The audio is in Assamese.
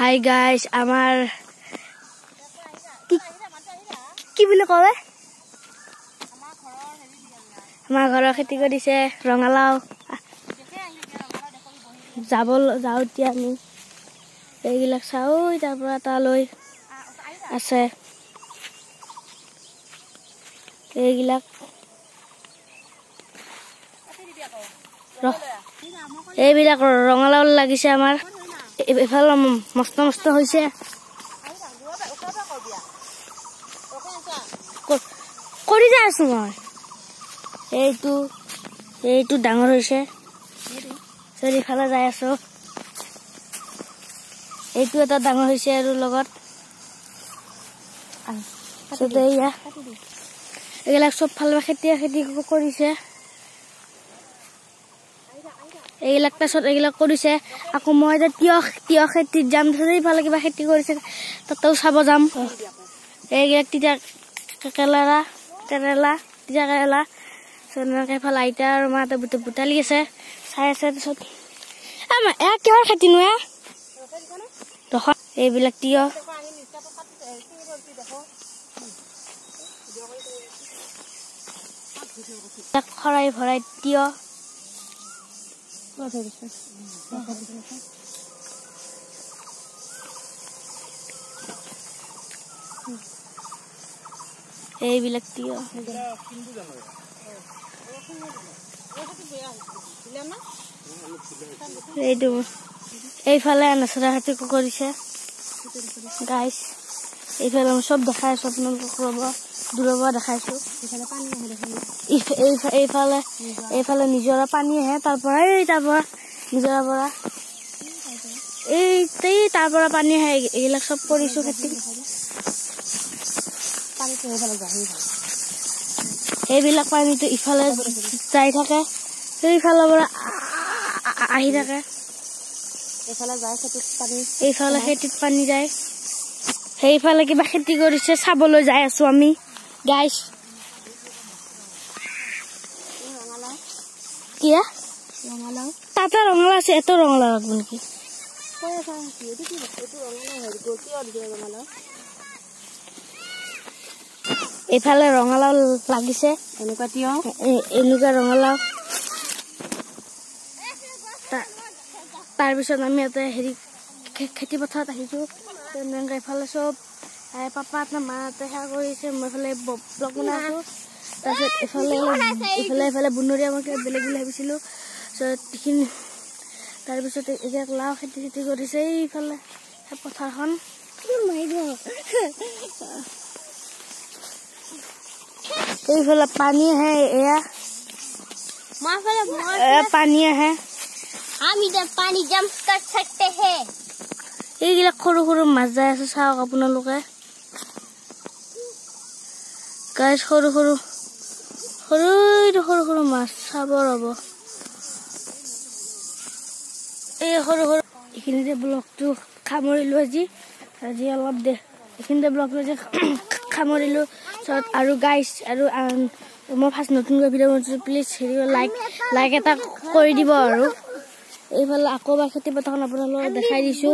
Hi guys, আমাৰ কি বুলি কয় আমাৰ ঘৰৰ খেতি কৰিছে ৰঙালাও যাও এতিয়া আমি এইবিলাক চাও তাৰ পৰা তালৈ আছে এইবিলাক ৰঙালাও লাগিছে আমাৰ এফালে মস্ত মস্ত হৈছে কৰি যাই আছো মই এইটো ডাঙৰ হৈছে চাৰিফালে যাই আছো এইটো এটা ডাঙৰ হৈছে আৰু লগত এইবিলাক চব ফালে খেতি কৰিছে এইবিলাক পাছত এইবিলাক কৰিছে আকৌ মই এতিয়া তিয়হ খেতিত যাম সেইফালে কিবা খেতি কৰিছে তাতেও চাব যাম এইবিলাক তিতা কেৰেলা তিতা কেৰেলা সেইফালে আইতা আৰু মাহঁতে বুটালি আছে চাই আছে তাৰপিছত কিহৰ খেতি নো এইবিলাক তিয়হ খৰাই ভৰাই তিয়হ এইবিলাক তিয়হ এইফালে নাচৰা খেতি কৰিছে গাইছ এইফালে চব দেখাই আছো আপোনালোকক দূৰৰ পৰা দেখাইছো এইফালে নিজৰা পানী আহে তাৰ পৰা নিজৰা পৰা তাৰ পৰা পানী আহে এইবিলাক চব কৰিছো খেতি এইবিলাক পানীটো ইফালে যাই থাকে সেইফালৰ পৰা আহি থাকে এইফালে খেতিত পানী যায় সেইফালে কিবা খেতি কৰিছে চাবলৈ যাই আছো আমি গাইছ কিয়া তাতে ৰঙালাও আছে এত ৰঙালাও লাগব নেকি এইফালে ৰঙালাও লাগিছে এনেকুৱা ৰঙালাও তাৰপিছত আমি ইয়াতে খেতি পথাৰত আহিছো এইফালে চব পাপা মাহঁতে সেৱা কৰিছে মই এইফালে ব্লগ বনাই আছো তাৰপিছত এইফালে বনৰীয়া মই বেলেগ বুলি ভাবিছিলো তাৰপিছত এতিয়া লাও খেতি কৰিছে এইফালে পথাৰখন এইফালে পানী আহে এয়া পানী আহে हम इधर पानी जंप कर सकते हैं এইবিলাক সৰু সৰু মাছ যাই আছে চাওক আপোনালোকে গাইছ সৰু সৰু মাছ চাব ৰব এই সৰু এইখিনিতে ব্লগটো সামৰিলো আজি অলপ এইখিনিতে ব্লগটো সামৰিলো আৰু গাইছ আৰু মই ফাৰ্ষ্ট নতুনকৈ ভিডিঅ' বনাইছো প্লিজ লাইক এটা কৰি দিব আৰু এইফালে আকৌ খেতি পথাৰখন আপোনালোকক দেখাই দিছো